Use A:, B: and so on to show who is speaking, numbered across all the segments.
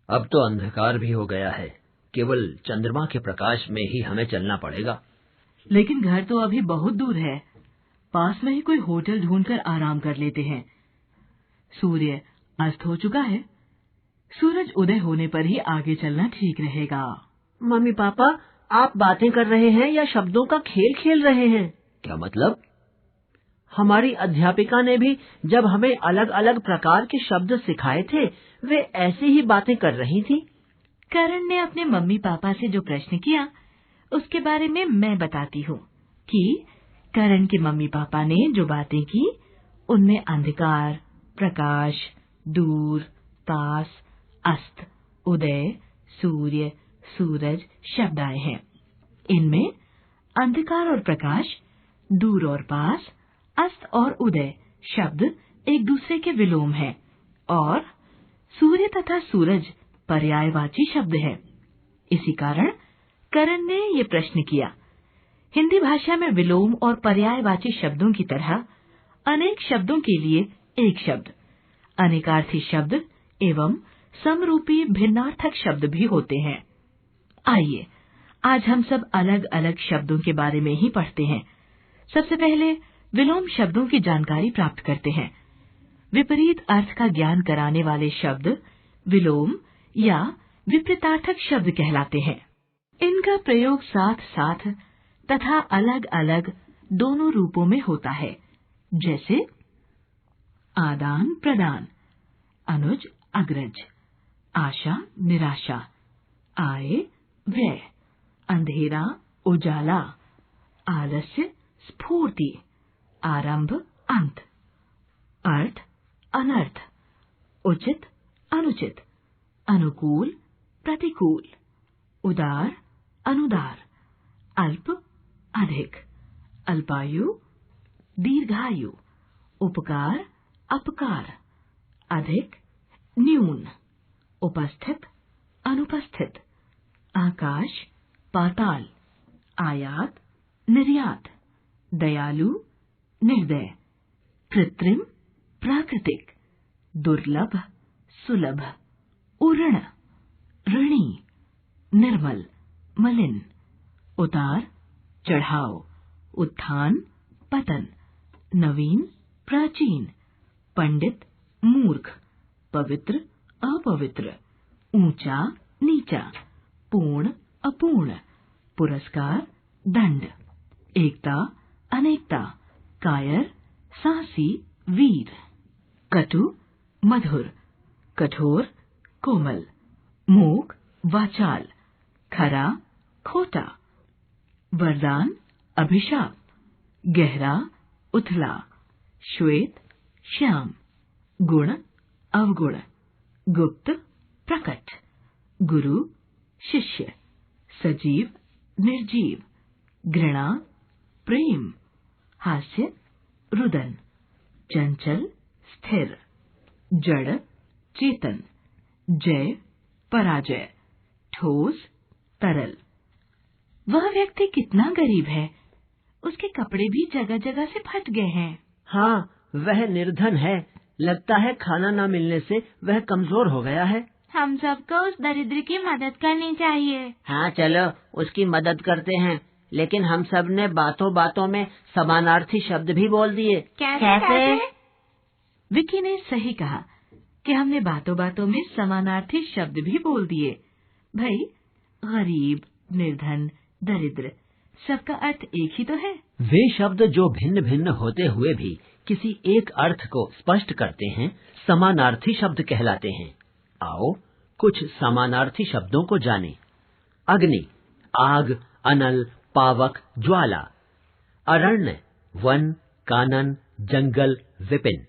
A: अब तो अंधकार भी हो गया है, केवल चंद्रमा के प्रकाश में ही हमें चलना पड़ेगा।
B: लेकिन घर तो अभी बहुत दूर है, पास में ही कोई होटल ढूंढकर आराम कर लेते हैं। सूर्य अस्त हो चुका है, सूरज उदय होने पर ही आगे चलना ठीक रहेगा।
C: मम्मी पापा, आप बातें कर रहे हैं या शब्दों का खेल खेल रहे हैं?
A: क्या मतलब?
C: हमारी अध्यापिका ने भी जब हमें अलग अलग प्रकार के शब्द सिखाए थे, वे ऐसी ही बातें कर रही थी।
B: करण ने अपने मम्मी पापा से जो प्रश्न किया उसके बारे में मैं बताती हूँ कि करण के मम्मी पापा ने जो बातें की उनमें अंधकार, प्रकाश, दूर, पास, अस्त, उदय, सूर्य, सूरज शब्द आए हैं। इनमें अंधकार और प्रकाश, दूर और पास, अस्त और उदय शब्द एक दूसरे के विलोम हैं और सूर्य तथा सूरज पर्यायवाची शब्द हैं। इसी कारण करण ने ये प्रश्न किया। हिंदी भाषा में विलोम और पर्यायवाची शब्दों की तरह अनेक शब्दों के लिए एक शब्द, अनेकार्थी शब्द एवं समरूपी भिन्नार्थक शब्द भी होते हैं। आइए आज हम सब अलग अलग शब्दों के बारे में ही पढ़ते हैं। सबसे पहले विलोम शब्दों की जानकारी प्राप्त करते हैं। विपरीत अर्थ का ज्ञान कराने वाले शब्द विलोम या विपरीतार्थक शब्द कहलाते हैं। इनका प्रयोग साथ साथ तथा अलग अलग दोनों रूपों में होता है, जैसे आदान प्रदान, अनुज अग्रज, आशा निराशा, आय व्यय, अंधेरा उजाला, आलस्य स्फूर्ति, आरंभ अंत, अर्थ अनर्थ, उचित अनुचित, अनुकूल प्रतिकूल, उदार अनुदार, अल्प अधिक, अल्पायु दीर्घायु, उपकार अपकार, अधिक न्यून, उपस्थित अनुपस्थित, आकाश पाताल, आयात निर्यात, दयालु निर्दय, कृत्रिम प्राकृतिक, दुर्लभ सुलभ, उर्ण ऋणी, निर्मल मलिन, उतार चढ़ाव, उत्थान पतन, नवीन प्राचीन, पंडित मूर्ख, पवित्र अपवित्र, ऊंचा नीचा, पूर्ण अपूर्ण, पुरस्कार दंड, एकता अनेकता, कायर साहसी वीर, कटु मधुर, कठोर कोमल, मूक वाचाल, खरा खोटा, वरदान अभिशाप, गहरा उथला, श्वेत श्याम, गुण अवगुण, गुप्त प्रकट, गुरु शिष्य, सजीव निर्जीव, घृणा प्रेम, हास्य रुदन, चंचल स्थिर, जड़ चेतन, जय पराजय, ठोस तरल। वह व्यक्ति कितना गरीब है, उसके कपड़े भी जगह जगह से फट गए हैं।
C: हाँ, वह निर्धन है, लगता है खाना न मिलने से वह कमजोर हो गया है।
D: हम सबको उस दरिद्र की मदद करनी चाहिए।
C: हाँ चलो उसकी मदद करते हैं, लेकिन हम सब ने बातों बातों में समानार्थी शब्द भी बोल दिए।
D: कैसे?
B: विकी ने सही कहा कि हमने बातों बातों में समानार्थी शब्द भी बोल दिए। भाई, गरीब, निर्धन, दरिद्र, सबका अर्थ एक ही तो है।
A: वे शब्द जो भिन्न भिन्न होते हुए भी किसी एक अर्थ को स्पष्ट करते हैं, समानार्थी शब्द कहलाते हैं। आओ कुछ समानार्थी शब्दों को जानें। अग्नि, आग, अनल, पावक, ज्वाला। अरण्य, वन, कानन, जंगल, विपिन।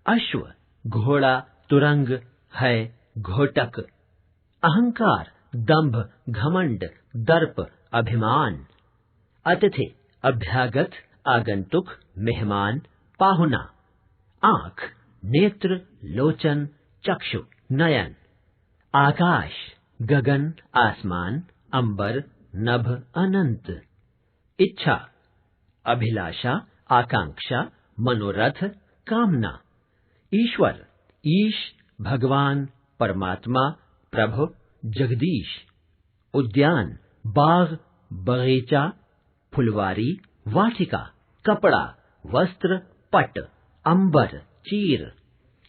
A: अश्व, घोड़ा, तुरंग, है, घोटक। अहंकार, दंभ, घमंड, दर्प, अभिमान। अतिथि, अभ्यागत, आगंतुक, मेहमान, पाहुना। आंख, नेत्र, लोचन, चक्षु, नयन। आकाश, गगन, आसमान, अंबर, नभ, अनंत। इच्छा, अभिलाषा, आकांक्षा, मनोरथ, कामना। ईश्वर, ईश, भगवान, परमात्मा, प्रभु, जगदीश। उद्यान, बाग, बगीचा, फुलवारी, वाटिका, कपड़ा, वस्त्र, पट, अंबर, चीर,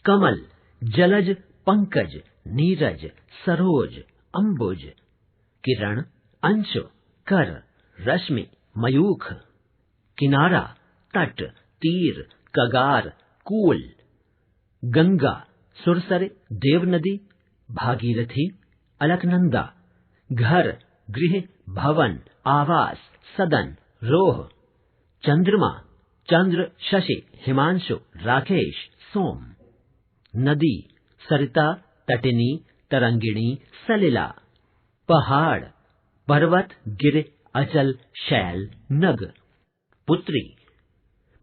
A: कमल, जलज, पंकज, नीरज, सरोज, अंबुज, किरण, अंशु, कर, रश्मि, मयूख, किनारा, तट, तीर, कगार, कूल, गंगा, सुरसर, देवनदी, भागीरथी, अलकनंदा, घर, गृह, भवन, आवास, सदन, रोह, चंद्रमा, चंद्र, शशि, हिमांशु, राकेश, सोम, नदी, सरिता, तटिनी, तरंगिणी, सलिला, पहाड़, पर्वत, गिर, अचल, शैल, नग, पुत्री,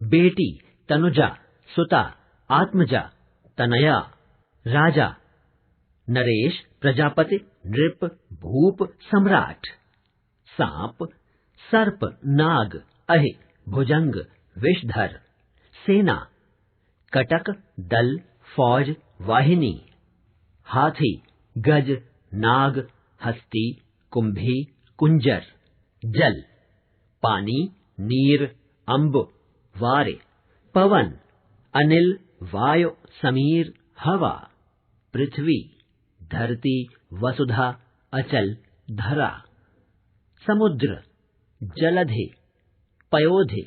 A: बेटी, तनुजा, सुता, आत्मजा, तनया, राजा, नरेश, प्रजापति, नृप, भूप, सम्राट, सांप, सर्प, नाग, अहि, भुजंग, विषधर, सेना, कटक, दल, फौज, वाहिनी, हाथी, गज, नाग, हस्ती, कुंभी, कुंजर, जल, पानी, नीर, अंब, वारे, पवन, अनिल, वायु, समीर, हवा, पृथ्वी, धरती, वसुधा, अचल, धरा, समुद्र, जलधि, पयोधि,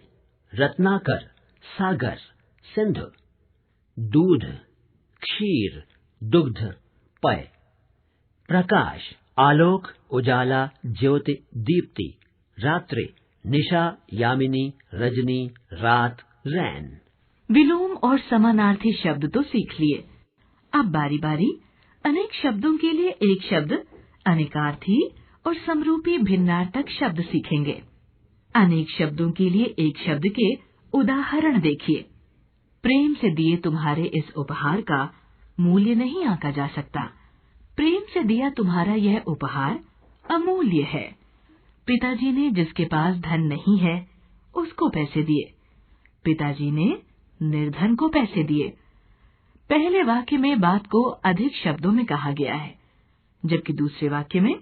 A: रत्नाकर, सागर, सिंधु, दूध, क्षीर, दुग्ध, पय, प्रकाश, आलोक, उजाला, ज्योति, दीप्ति, रात्रि, निशा, यामिनी, रजनी, रात, रैन।
B: विलोम और समानार्थी शब्द तो सीख लिए। अब बारी बारी अनेक शब्दों के लिए एक शब्द, अनेकार्थी और समरूपी भिन्नार्थक शब्द सीखेंगे। अनेक शब्दों के लिए एक शब्द के उदाहरण देखिए। प्रेम से दिए तुम्हारे इस उपहार का मूल्य नहीं आंका जा सकता। प्रेम से दिया तुम्हारा यह उपहार अमूल्य है। पिताजी ने जिसके पास धन नहीं है उसको पैसे दिए। पिताजी ने निर्धन को पैसे दिए। पहले वाक्य में बात को अधिक शब्दों में कहा गया है, जबकि दूसरे वाक्य में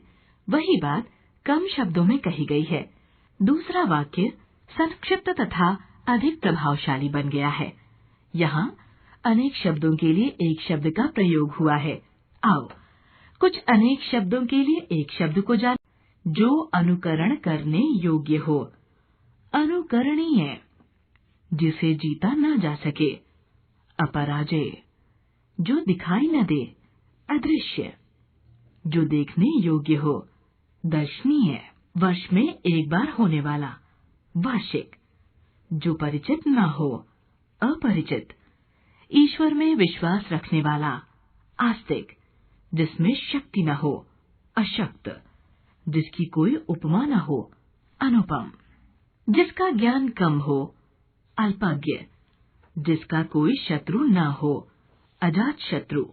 B: वही बात कम शब्दों में कही गई है। दूसरा वाक्य संक्षिप्त तथा अधिक प्रभावशाली बन गया है। यहाँ अनेक शब्दों के लिए एक शब्द का प्रयोग हुआ है। आओ कुछ अनेक शब्दों के लिए एक शब्द को जान जो अनुकरण करने योग्य हो। अनुकरणीय, जिसे जीता न जा सके। अपराजय, जो दिखाई न दे। अदृश्य, जो देखने योग्य हो। दर्शनीय, वर्ष में एक बार होने वाला। वार्षिक, जो परिचित न हो। अपरिचित, ईश्वर में विश्वास रखने वाला। आस्तिक, जिसमें शक्ति न हो। अशक्त, जिसकी कोई उपमा न हो। अनुपम, जिसका ज्ञान कम हो। अल्पज्ञ, जिसका कोई शत्रु न हो। अजात शत्रु,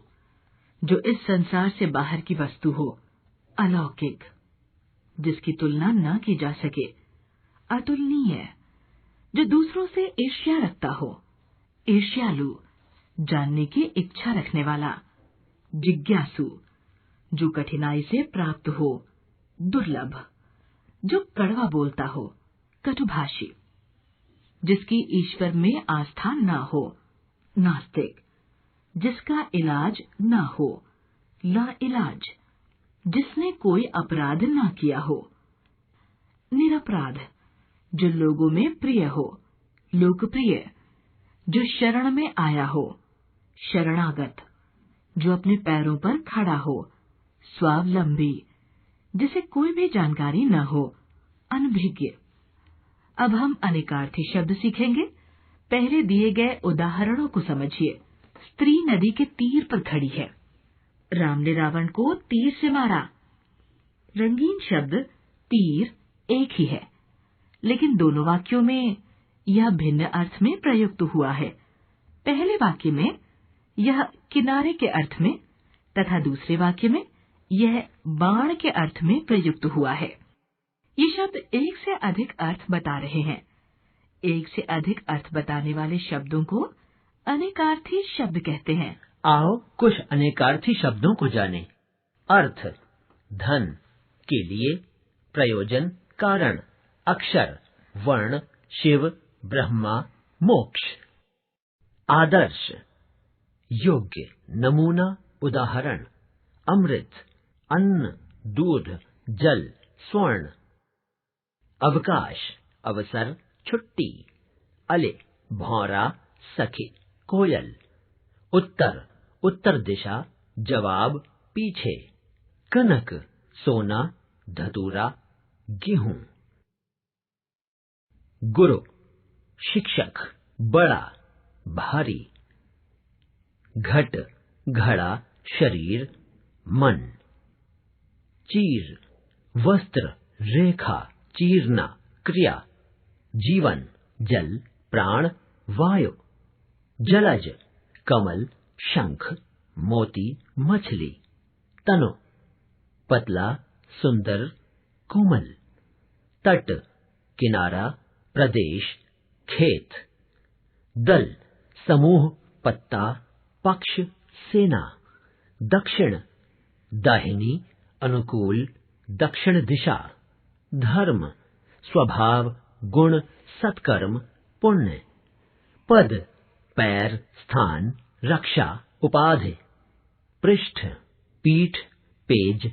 B: जो इस संसार से बाहर की वस्तु हो। अलौकिक, जिसकी तुलना न की जा सके। अतुलनीय, जो दूसरों से ईर्ष्या रखता हो। ईर्ष्यालु, जानने की इच्छा रखने वाला। जिज्ञासु, जो कठिनाई से प्राप्त हो। दुर्लभ, जो कड़वा बोलता हो। कटुभाषी, जिसकी ईश्वर में आस्था न हो। नास्तिक, जिसका इलाज न हो। लाइलाज, जिसने कोई अपराध न किया हो। निरपराध, जो लोगों में प्रिय हो। लोकप्रिय, जो शरण में आया हो। शरणागत, जो अपने पैरों पर खड़ा हो। स्वावलंबी, जिसे कोई भी जानकारी न हो। अनभिज्ञ। अब हम अनेकार्थी शब्द सीखेंगे। पहले दिए गए उदाहरणों को समझिए। स्त्री नदी के तीर पर खड़ी है। राम ने रावण को तीर से मारा। रंगीन शब्द तीर एक ही है, लेकिन दोनों वाक्यों में यह भिन्न अर्थ में प्रयुक्त हुआ है। पहले वाक्य में यह किनारे के अर्थ में तथा दूसरे वाक्य में यह बाण के अर्थ में प्रयुक्त हुआ है। ये शब्द एक से अधिक अर्थ बता रहे हैं। एक से अधिक अर्थ बताने वाले शब्दों को अनेकार्थी शब्द कहते हैं।
A: आओ कुछ अनेकार्थी शब्दों को जानें। अर्थ, धन के लिए, प्रयोजन, कारण, अक्षर, वर्ण, शिव, ब्रह्मा, मोक्ष। आदर्श, योग्य, नमूना, उदाहरण, अमृत, अन्न, दूध, जल, स्वर्ण। अवकाश, अवसर, छुट्टी। अले, भौरा, सखी, कोयल। उत्तर, उत्तर दिशा, जवाब, पीछे। कनक, सोना, धतूरा, गेहूं। गुरु, शिक्षक, बड़ा, भारी। घट, घड़ा, शरीर, मन। चीर, वस्त्र, रेखा, चीरना, क्रिया। जीवन, जल, प्राण, वायु। जलज, कमल, शंख, मोती, मछली। तनु, पतला, सुंदर, कोमल। तट, किनारा, प्रदेश, खेत। दल, समूह, पत्ता, पक्ष, सेना। दक्षिण, दाहिनी, अनुकूल, दक्षिण दिशा। धर्म, स्वभाव, गुण, सत्कर्म, पुण्य। पद, पैर, स्थान, रक्षा, उपाधि। पृष्ठ, पीठ, पेज,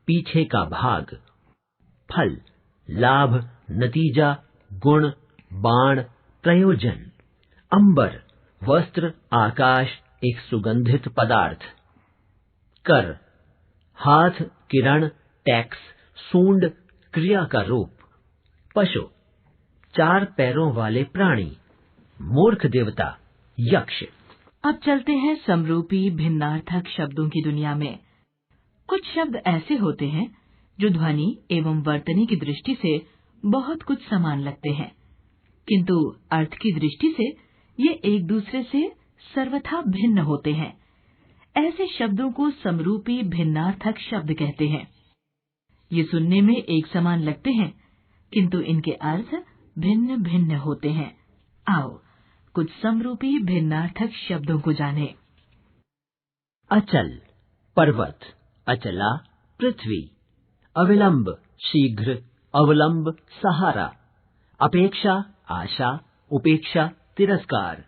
A: पीछे का भाग। फल, लाभ, नतीजा, गुण, बाण, प्रयोजन। अंबर, वस्त्र, आकाश, एक सुगंधित पदार्थ। कर, हाथ, किरण, टैक्स, सूंड, क्रिया का रूप। पशु, 4 पैरों वाले प्राणी। मूर्ख देवता, यक्ष।
B: अब चलते हैं समरूपी भिन्नार्थक शब्दों की दुनिया में। कुछ शब्द ऐसे होते हैं जो ध्वनि एवं वर्तनी की दृष्टि से बहुत कुछ समान लगते हैं, किंतु अर्थ की दृष्टि से ये एक दूसरे से सर्वथा भिन्न होते हैं। ऐसे शब्दों को समरूपी भिन्नार्थक शब्द कहते हैं। ये सुनने में एक समान लगते हैं, किंतु इनके अर्थ भिन्न भिन्न होते हैं। आओ कुछ समरूपी भिन्नार्थक शब्दों को जानें।
A: अचल, पर्वत, अचला, पृथ्वी। अविलंब, शीघ्र, अवलंब, सहारा। अपेक्षा, आशा, उपेक्षा, तिरस्कार।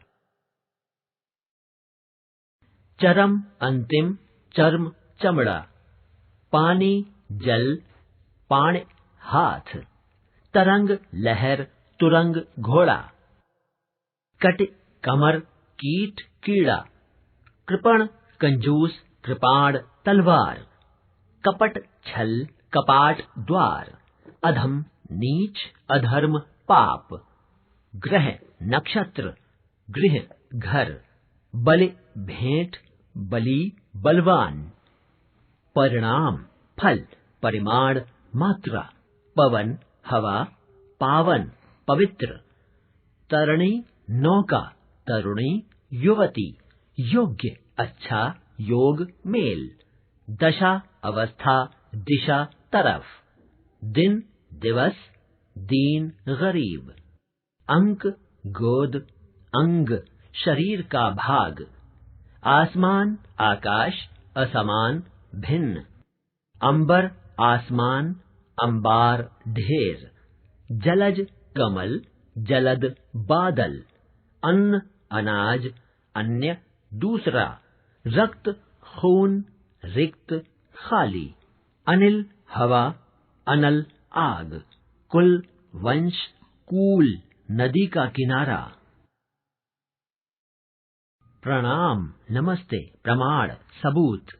A: चरम, अंतिम, चर्म, चमड़ा। पानी, जल, पाण, हाथ। तरंग, लहर, तुरंग, घोड़ा। कट, कमर, कीट, कीड़ा। कृपण, कंजूस, कृपाण, तलवार। कपट, छल, कपाट, द्वार। अधम, नीच, अधर्म, पाप। ग्रह, नक्षत्र, गृह, घर। बलि, भेंट, बलि, बलवान। परिणाम, फल, परिमाण, मात्रा। पवन, हवा, पावन, पवित्र। तरणी, नौका, तरुणी, युवती। योग्य, अच्छा, योग, मेल। दशा, अवस्था, दिशा, तरफ। दिन, दिवस, दीन, गरीब। अंक, गोद, अंग, शरीर का भाग। आसमान, आकाश, असमान, भिन्न। अंबर, आसमान, अंबार, ढेर। जलज, कमल, जलद, बादल। अन्न, अनाज, अन्य, दूसरा। रक्त, खून, रिक्त, खाली। अनिल, हवा, अनल, आग। कुल, वंश, कूल, नदी का किनारा। प्रणाम, नमस्ते, प्रमाण, सबूत।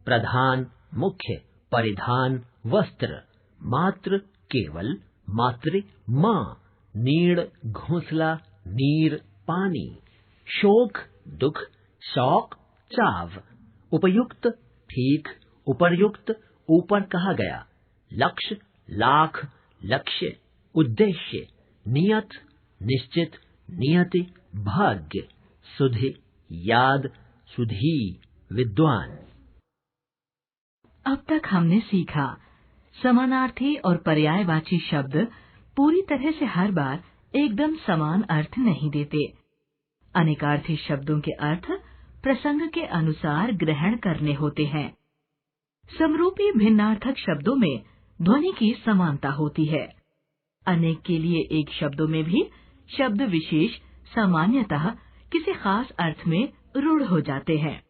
A: प्रधान, मुख्य, परिधान, वस्त्र। मात्र, केवल, मातृ, माँ। नीड़, घोंसला, नीर, पानी। शोक, दुख, शौक, चाव। उपयुक्त, ठीक, उपर्युक्त, ऊपर कहा गया। लक्ष्य, लाख, लक्ष्य, उद्देश्य। नियत, निश्चित, नियति, भाग्य। सुधि, याद, सुधी, विद्वान।
B: अब तक हमने सीखा समानार्थी और पर्यायवाची शब्द पूरी तरह से हर बार एकदम समान अर्थ नहीं देते। अनेकार्थी शब्दों के अर्थ प्रसंग के अनुसार ग्रहण करने होते हैं। समरूपी भिन्नार्थक शब्दों में ध्वनि की समानता होती है। अनेक के लिए एक शब्दों में भी शब्द विशेष सामान्यतः किसी खास अर्थ में रूढ़ हो जाते हैं।